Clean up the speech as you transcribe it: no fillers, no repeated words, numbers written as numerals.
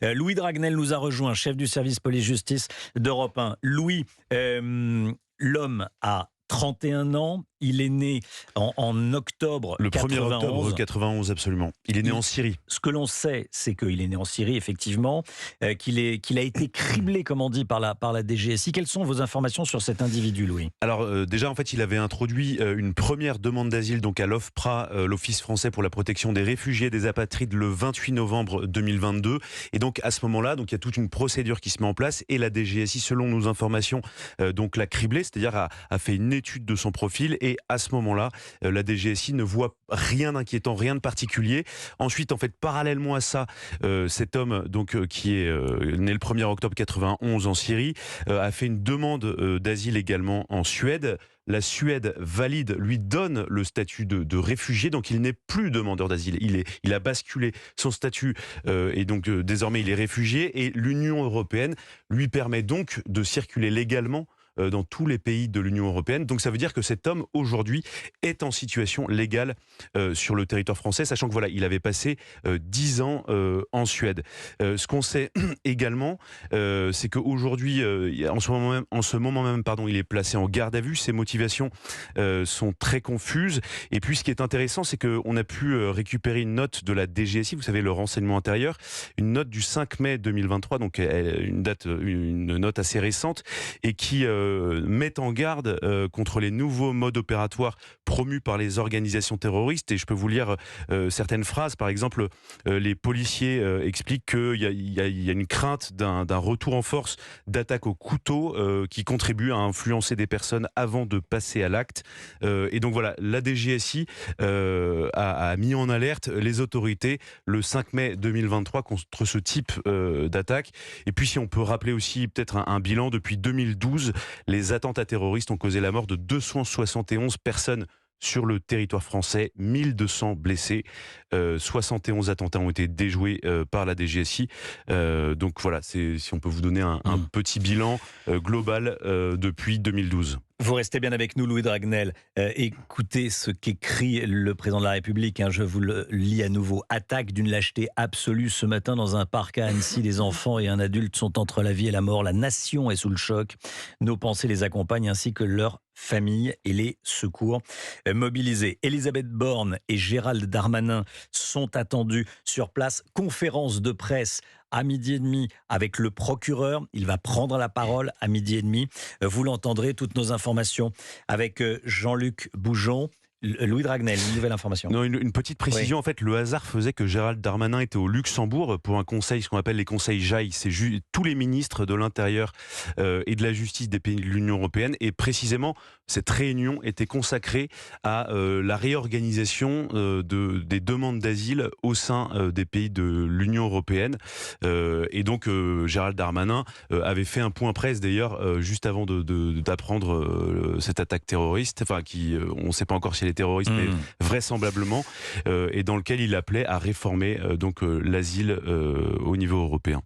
Louis Dragnel nous a rejoint, chef du service police-justice d'Europe 1. Louis, l'homme a 31 ans, il est né en octobre Le 1er 91. octobre 91, absolument. Il est né en Syrie. Ce que l'on sait, c'est qu'il est né en Syrie, effectivement, qu'il a été criblé, comme on dit, par la DGSI. Quelles sont vos informations sur cet individu, Louis? Alors déjà, en fait, il avait introduit une première demande d'asile donc à l'OFPRA, l'Office français pour la protection des réfugiés et des apatrides, le 28 novembre 2022. Et donc à ce moment-là, donc il y a toute une procédure qui se met en place et la DGSI, selon nos informations, donc l'a criblé, c'est-à-dire a fait une étude de son profil. Et à ce moment-là, la DGSI ne voit rien d'inquiétant, rien de particulier. Ensuite, en fait, parallèlement à ça, cet homme donc qui est né le 1er octobre 91 en Syrie, a fait une demande d'asile également en Suède. La Suède valide, lui donne le statut de réfugié, donc il n'est plus demandeur d'asile. Il a basculé son statut et donc désormais il est réfugié. Et l'Union européenne lui permet donc de circuler légalement dans tous les pays de l'Union européenne. Donc ça veut dire que cet homme aujourd'hui est en situation légale sur le territoire français, sachant que voilà, il avait passé 10 ans en Suède. Ce qu'on sait également, c'est qu'aujourd'hui, en ce moment même, il est placé en garde à vue. Ses motivations sont très confuses. Et puis ce qui est intéressant, c'est qu'on a pu récupérer une note de la DGSI, vous savez, le renseignement intérieur, une note du 5 mai 2023, donc une note assez récente, et qui mettent en garde contre les nouveaux modes opératoires promus par les organisations terroristes. Et je peux vous lire certaines phrases. Par exemple, les policiers expliquent qu'il y a une crainte d'un retour en force, d'attaque au couteau qui contribue à influencer des personnes avant de passer à l'acte. Et donc voilà, la DGSI a mis en alerte les autorités le 5 mai 2023 contre ce type d'attaque. Et puis si on peut rappeler aussi peut-être un bilan, depuis 2012, les attentats terroristes ont causé la mort de 271 personnes sur le territoire français, 1200 blessés, 71 attentats ont été déjoués par la DGSI. Donc voilà, si on peut vous donner un petit bilan global depuis 2012. Vous restez bien avec nous, Louis Dragnel. Écoutez ce qu'écrit le président de la République. Je vous le lis à nouveau. Attaque d'une lâcheté absolue ce matin dans un parc à Annecy. Des enfants et un adulte sont entre la vie et la mort. La nation est sous le choc. Nos pensées les accompagnent ainsi que leurs familles et les secours mobilisés. Elisabeth Borne et Gérald Darmanin sont attendus sur place. Conférence de presse à 12h30 avec le procureur. Il va prendre la parole à 12h30. Vous l'entendrez, toutes nos informations avec Jean-Luc Boujon. Louis Dragnel, une nouvelle information. Non, une petite précision. Oui. En fait, le hasard faisait que Gérald Darmanin était au Luxembourg pour un conseil, ce qu'on appelle les conseils JAI. C'est tous les ministres de l'Intérieur et de la Justice des pays de l'Union européenne. Et précisément, cette réunion était consacrée à la réorganisation des demandes d'asile au sein des pays de l'Union européenne. Et donc, Gérald Darmanin avait fait un point presse, d'ailleurs, juste avant d'apprendre cette attaque terroriste, enfin, on ne sait pas encore si elle est terroriste, mais vraisemblablement, et dans lequel il appelait à réformer l'asile au niveau européen.